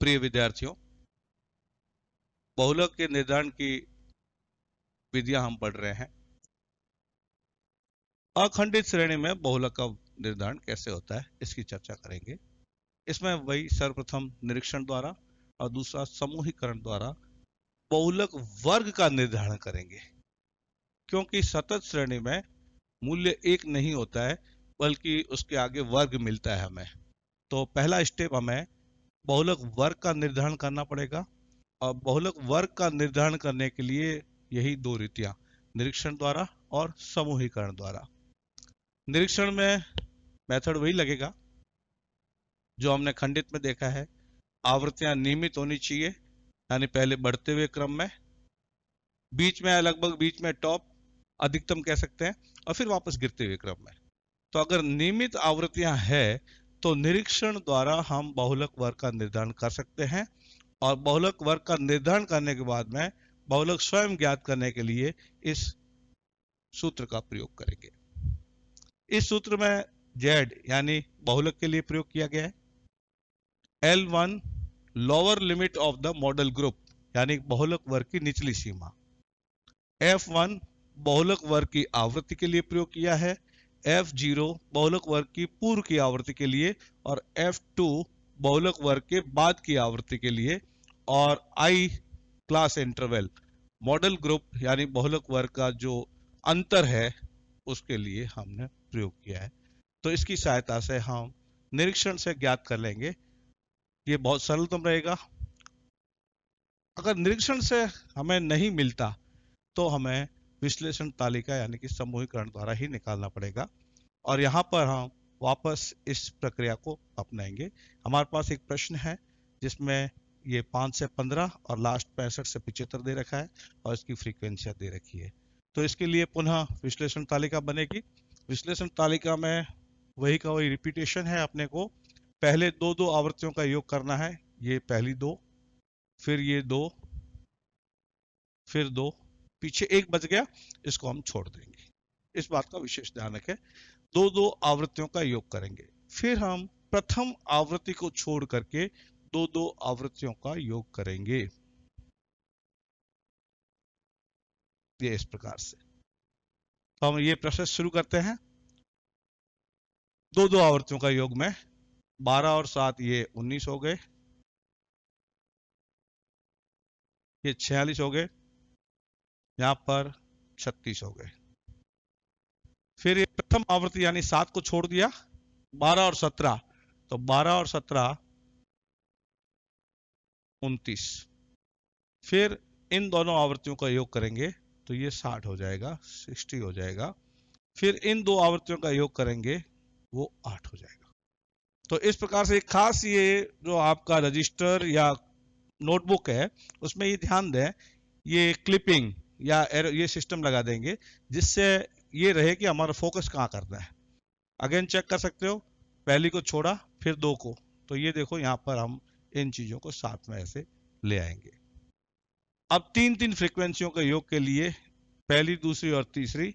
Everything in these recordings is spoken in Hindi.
प्रिय विद्यार्थियों, बहुलक के निर्धारण की विधियां हम पढ़ रहे हैं। अखंडित श्रेणी में बहुलक का निर्धारण कैसे होता है इसकी चर्चा करेंगे। इसमें वही सर्वप्रथम निरीक्षण द्वारा और दूसरा समूहीकरण द्वारा बहुलक वर्ग का निर्धारण करेंगे, क्योंकि सतत श्रेणी में मूल्य एक नहीं होता है बल्कि उसके आगे वर्ग मिलता है हमें। तो पहला स्टेप हमें बहुलक वर्ग का निर्धारण करना पड़ेगा, और बहुलक वर्ग का निर्धारण करने के लिए यही दो रीतियां, निरीक्षण द्वारा और समूहीकरण द्वारा। निरीक्षण में मेथड वही लगेगा जो हमने खंडित में देखा है। आवृत्तियां नियमित होनी चाहिए, यानी पहले बढ़ते हुए क्रम में, बीच में लगभग बीच में टॉप अधिकतम कह सकते हैं, और फिर वापस गिरते हुए क्रम में। तो अगर नियमित आवृत्तियां है तो निरीक्षण द्वारा हम बहुलक वर्ग का निर्धारण कर सकते हैं, और बहुलक वर्ग का निर्धारण करने के बाद में बहुलक स्वयं ज्ञात करने के लिए इस सूत्र का प्रयोग करेंगे। इस सूत्र में z यानी बहुलक के लिए प्रयोग किया गया है। L1 lower limit of the model group, यानी बहुलक वर्ग की निचली सीमा। F1 बहुलक वर्ग की आवृत्ति के लिए प्रयोग किया है। F0 बहुलक वर्ग की पूर्व की आवृत्ति के लिए, और F2 बहुलक वर्ग के बाद की आवृत्ति के लिए, और I class interval model group यानी बहुलक वर्ग का जो अंतर है उसके लिए हमने प्रयोग किया है। तो इसकी सहायता से हम निरीक्षण से ज्ञात कर लेंगे। ये बहुत सरलतम रहेगा। अगर निरीक्षण से हमें नहीं मिलता तो हमें विश्लेषण तालिका यानी कि समूहीकरण द्वारा ही निकालना पड़ेगा, और यहाँ पर हम वापस इस प्रक्रिया को अपनाएंगे। हमारे पास एक प्रश्न है जिसमें ये 5 से 15 और लास्ट 65 से 75 दे रखा है, और इसकी फ्रीक्वेंसियां दे रखी है। तो इसके लिए पुनः विश्लेषण तालिका बनेगी। विश्लेषण तालिका में वही का वही रिपीटेशन है। अपने को पहले दो आवृत्तियों का योग करना है। ये पहली दो, फिर ये दो, फिर दो, पीछे एक बच गया, इसको हम छोड़ देंगे। इस बात का विशेष ध्यान रखें। दो आवृत्तियों का योग करेंगे, फिर हम प्रथम आवृत्ति को छोड़ करके दो आवृत्तियों का योग करेंगे। ये इस प्रकार से तो हम ये प्रोसेस शुरू करते हैं। दो आवृत्तियों का योग में 12 और 7 ये 19 हो गए, ये 46 हो गए, यहां पर 36 हो गए। फिर ये प्रथम आवृत्ति यानी 7 को छोड़ दिया, 12 और 17, तो 12 और 17 29। फिर इन दोनों आवृत्तियों का योग करेंगे तो ये 60 हो जाएगा, 60 हो जाएगा। फिर इन दो आवृत्तियों का योग करेंगे, वो 8 हो जाएगा। तो इस प्रकार से खास ये जो आपका रजिस्टर या नोटबुक है उसमें ये ध्यान दें, ये क्लिपिंग या ये सिस्टम लगा देंगे जिससे ये रहे कि हमारा फोकस कहाँ करना है। अगेन चेक कर सकते हो, पहली को छोड़ा फिर दो को, तो ये देखो यहाँ पर हम इन चीजों को साथ में ऐसे ले आएंगे। अब तीन फ्रीक्वेंसियों के योग के लिए पहली, दूसरी और तीसरी,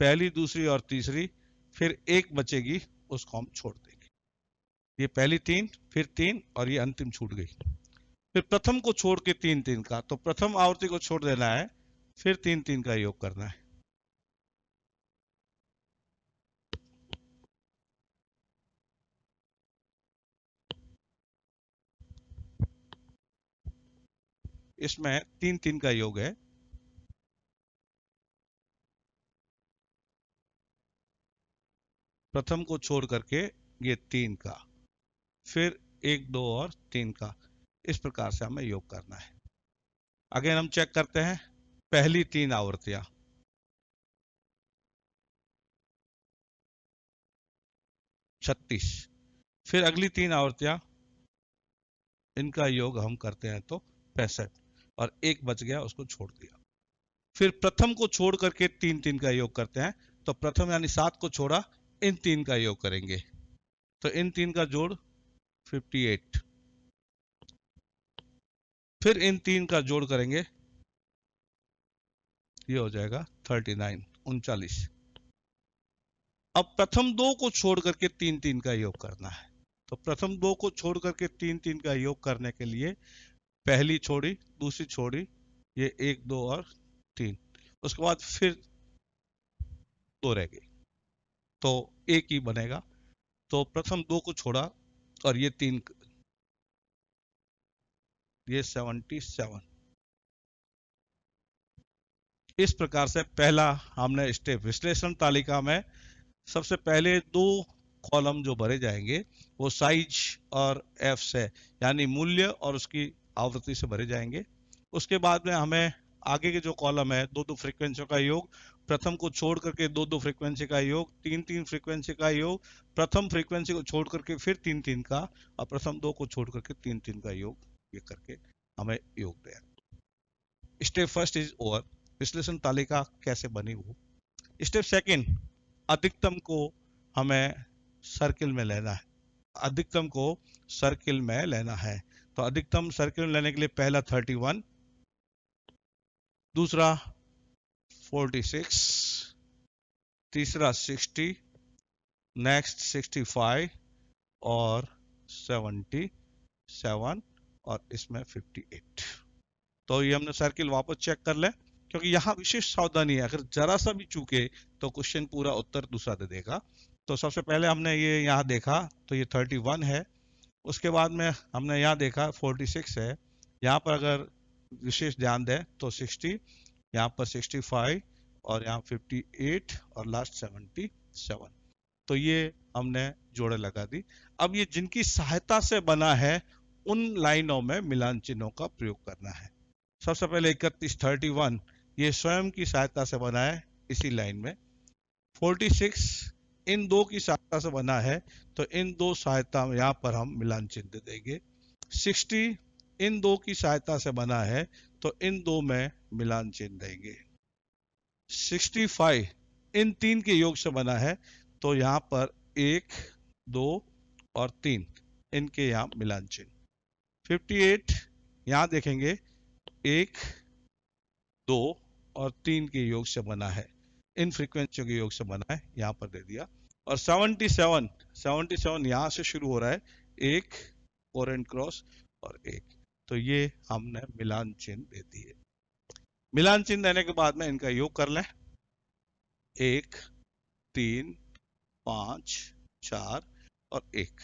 पहली, दूसरी और तीसरी, फिर एक बचेगी, उसको हम छोड़ देंगे। ये पहली तीन, फिर तीन, और ये अंतिम छूट गई। फिर प्रथम को छोड़ के तीन का, तो प्रथम आवृत्ति को छोड़ देना है, फिर तीन का योग करना है। इसमें तीन का योग है। प्रथम को छोड़ करके ये तीन का, फिर एक, दो और तीन का, इस प्रकार से हमें योग करना है। अगेन हम चेक करते हैं, पहली तीन आवृत्तियां 36, फिर अगली तीन आवृत्तियां, इनका योग हम करते हैं तो 65, और एक बच गया, उसको छोड़ दिया। फिर प्रथम को छोड़ करके तीन का योग करते हैं, तो प्रथम यानी 7 को छोड़ा, इन तीन का योग करेंगे, तो इन तीन का जोड़ 58, फिर इन तीन का जोड़ करेंगे, ये हो जाएगा 39, 39। अब प्रथम दो को छोड़ करके तीन का योग करना है, तो प्रथम दो को छोड़ करके तीन तीन का योग करने के लिए पहली छोड़ी, दूसरी छोड़ी, ये एक दो और तीन, उसके बाद फिर दो रह गई, तो एक ही बनेगा। तो प्रथम दो को छोड़ा और ये तीन, ये 77। इस प्रकार से पहला हमने स्टेप, विश्लेषण तालिका में सबसे पहले दो कॉलम जो भरे जाएंगे वो साइज और एफ से, यानी मूल्य और उसकी आवृत्ति से भरे जाएंगे। उसके बाद में हमें आगे के जो कॉलम है, दो दो फ्रीक्वेंसियों का योग, प्रथम को छोड़ करके दो दो फ्रीक्वेंसी का योग, तीन तीन फ्रीक्वेंसी का योग, प्रथम फ्रीक्वेंसी को छोड़ करके फिर तीन तीन का, और प्रथम दो को छोड़ करके तीन तीन का योग, ये करके हमें योग दिया। स्टेप फर्स्ट इज ओवर, विश्लेषण तालिका कैसे बनी वो। स्टेप सेकंड, अधिकतम को हमें सर्किल में लेना है, अधिकतम को सर्किल में लेना है। तो अधिकतम सर्किल में लेने के लिए पहला 31, दूसरा 46, तीसरा 60, नेक्स्ट 65 और 77 और इसमें 58। तो ये हमने सर्किल वापस चेक कर ले, क्योंकि यहाँ विशेष सावधानी है, अगर जरा सा भी चूके तो क्वेश्चन पूरा उत्तर दूसरा दे देगा। तो सबसे पहले हमने ये यहाँ देखा तो ये 31 है, उसके बाद में हमने यहाँ देखा 46 है, यहाँ पर अगर विशेष ध्यान दें तो 60, यहाँ पर 65 और यहाँ 58 और लास्ट 77। तो ये हमने जोड़े लगा दी। अब ये जिनकी सहायता से बना है उन लाइनों में मिलान चिन्हों का प्रयोग करना है। सबसे पहले 31 ये स्वयं की सहायता से बना है इसी लाइन में। 46 इन दो की सहायता से बना है, तो इन दो सहायता में यहाँ पर हम मिलान चिन्ह देंगे। 60 इन दो की सहायता से बना है, तो इन दो में मिलान चिन्ह देंगे। 65 इन तीन के योग से बना है, तो यहाँ पर एक, दो और तीन, इनके यहाँ मिलान चिन्ह। 58 यहाँ देखेंगे एक, दो और तीन के योग से बना है, इन फ्रीक्वेंसियों के योग से बना है, यहाँ पर दे दिया। और 77 यहाँ से शुरू हो रहा है, एक, फोर एंड क्रॉस और एक, तो ये हमने मिलान चिन्ह दे दिए। मिलान चिन्ह देने के बाद में इनका योग कर लें, एक, तीन, पांच, चार और एक।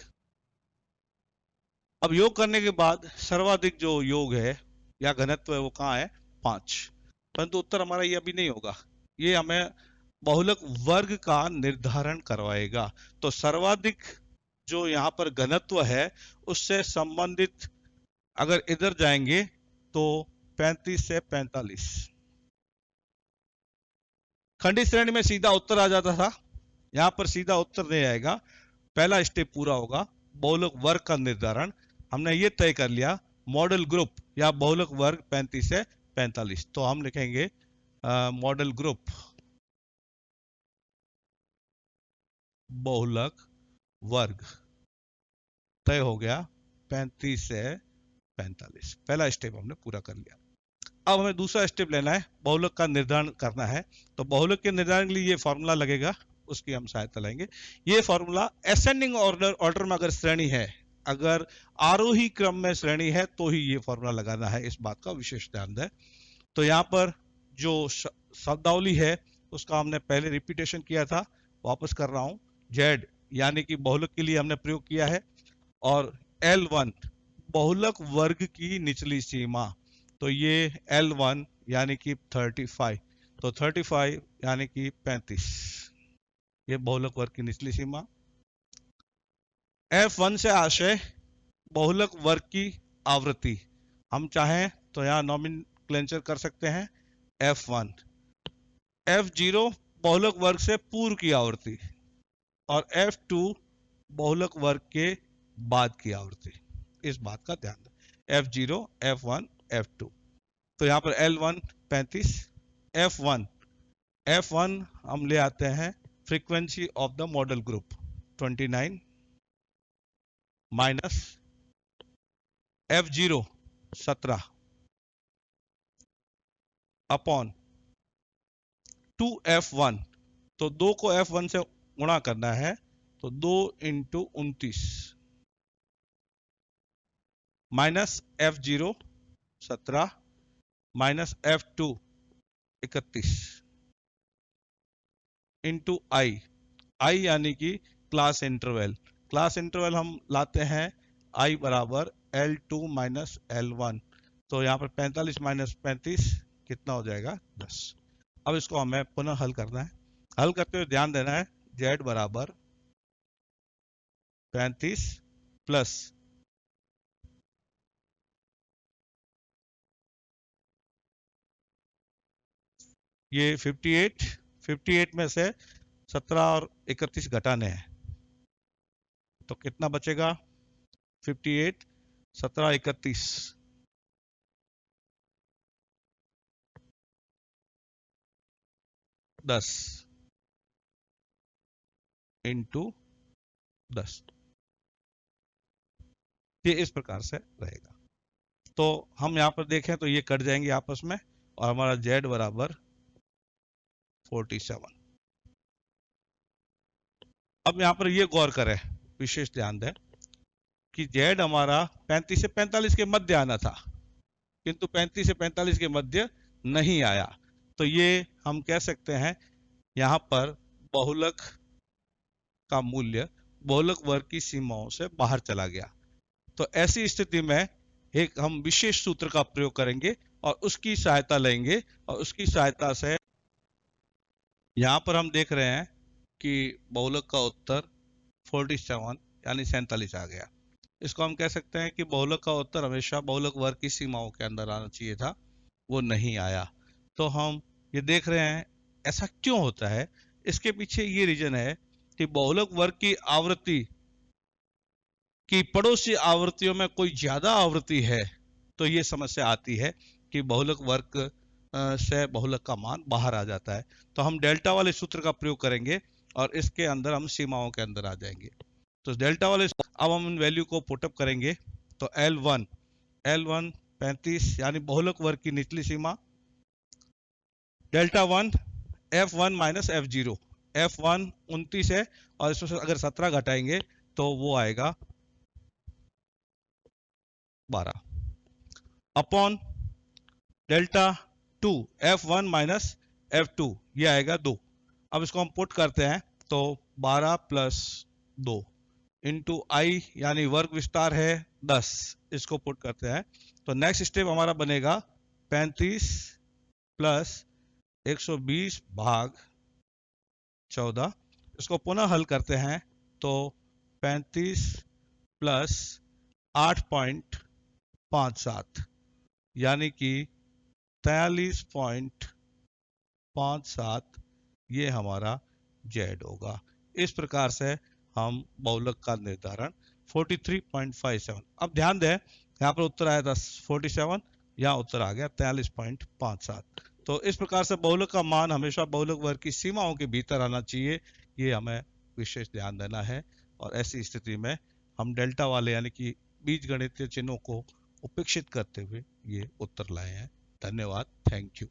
अब योग करने के बाद सर्वाधिक जो योग है या घनत्व है वो कहाँ है, 5। परंतु उत्तर हमारा ये अभी नहीं होगा, ये हमें बहुलक वर्ग का निर्धारण करवाएगा। तो सर्वाधिक जो यहाँ पर घनत्व है उससे संबंधित अगर इधर जाएंगे तो 35 से 45, खंडित श्रेणी में सीधा उत्तर आ जाता था, यहाँ पर सीधा उत्तर नहीं आएगा। पहला स्टेप पूरा होगा, बहुलक वर्ग का निर्धारण। हमने ये तय कर लिया मॉडल ग्रुप या बहुलक वर्ग 35 से 45, तो हम लिखेंगे मॉडल ग्रुप बहुलक वर्ग तय हो गया 35 से 45। पहला स्टेप हमने पूरा कर लिया। अब हमें दूसरा स्टेप लेना है, बहुलक का निर्धारण करना है। तो बहुलक के निर्धारण के लिए ये फॉर्मूला लगेगा, उसकी हम सहायता लेंगे। ये फॉर्मूला असेंडिंग ऑर्डर में अगर श्रेणी है, अगर आरोही क्रम में श्रेणी है तो ही ये फॉर्मूला लगाना है, इस बात का विशेष ध्यान दें। तो यहाँ पर जो शब्दावली है उसका हमने पहले रिपीटेशन किया था, वापस कर रहा हूं। जेड यानी कि बहुलक के लिए हमने प्रयोग किया है, और L1 बहुलक वर्ग की निचली सीमा, तो ये L1 यानी कि 35, तो 35 यानी कि 35, ये बहुलक वर्ग की निचली सीमा। F1 से आशय बहुलक वर्ग की आवृत्ति, हम चाहें तो यहाँ नॉमेनक्लेचर कर सकते हैं F1। F0 बहुलक वर्ग से पूर्व की आवृत्ति, और F2 बहुलक वर्ग के बाद की आवृत्ति, इस बात का ध्यान दें। F0, F1, F2। तो यहाँ पर L1 35, F1 हम ले आते हैं frequency of the model group 29 minus F0 17 upon 2F1, तो 2 को F1 से गुणा करना है, तो 2 into 29 minus F0 17 minus F2 31 into I यानी कि क्लास इंटरवल। क्लास इंटरवल हम लाते हैं आई बराबर L2 माइनस L1। तो यहाँ पर 45 माइनस 35 कितना हो जाएगा 10। अब इसको हमें पुनः हल करना है। हल करते हुए ध्यान देना है Z बराबर 35 प्लस ये 58 में से 17 और 31 घटाने हैं तो कितना बचेगा 58 17 31 10 इंटू 10। ये इस प्रकार से रहेगा। तो हम यहाँ पर देखें तो ये कट जाएंगे आपस में और हमारा Z बराबर 47। अब यहाँ पर ये गौर करें, विशेष ध्यान दें कि Z हमारा 35 से 45 के मध्य आना था किंतु 35 से 45 के मध्य नहीं आया। तो ये हम कह सकते हैं यहाँ पर बहुलक का मूल्य बहुलक वर्ग की सीमाओं से बाहर चला गया। तो ऐसी स्थिति में एक हम विशेष सूत्र का प्रयोग करेंगे और उसकी सहायता लेंगे और उसकी सहायता से यहाँ पर हम देख रहे हैं कि बहुलक का उत्तर 47 यानी 47 आ गया। इसको हम कह सकते हैं कि बहुलक का उत्तर हमेशा बहुलक वर्ग की सीमाओं के अंदर आना चाहिए था, वो नहीं आया। तो हम ये देख रहे हैं ऐसा क्यों होता है। इसके पीछे ये रीजन है कि बहुलक वर्ग की आवृत्ति की पड़ोसी आवृत्तियों में कोई ज्यादा आवृत्ति है तो ये समस्या आती है कि बहुलक वर्ग से बहुलक का मान बाहर आ जाता है। तो हम डेल्टा वाले सूत्र का प्रयोग करेंगे और इसके अंदर हम सीमाओं के अंदर आ जाएंगे। तो डेल्टा वाले अब हम इन वैल्यू को पुटअप करेंगे तो L1 35 यानी बहुलक वर्ग की निचली सीमा, delta 1 F1 minus F0। F1 29 है और इसमें से अगर 17 घटाएंगे तो वो आएगा 12 upon delta 2 F1 minus F2 ये आएगा 2। अब इसको हम पुट करते हैं तो 12 प्लस 2 इंटू आई यानी वर्ग विस्तार है 10, इसको पुट करते हैं तो नेक्स्ट स्टेप हमारा बनेगा 35 प्लस 120 भाग 14। इसको पुनः हल करते हैं तो 35 प्लस 8.57 यानी कि 43.57 ये हमारा Z होगा। इस प्रकार से हम बहुलक का निर्धारण 43.57। अब ध्यान दें यहाँ पर उत्तर आया था 47, यहाँ उत्तर आ गया 43.57। तो इस प्रकार से बहुलक का मान हमेशा बहुलक वर्ग की सीमाओं के भीतर आना चाहिए, ये हमें विशेष ध्यान देना है। और ऐसी स्थिति में हम डेल्टा वाले यानी कि बीजगणितीय चिन्हों को उपेक्षित करते हुए ये उत्तर लाए हैं। धन्यवाद, थैंक यू।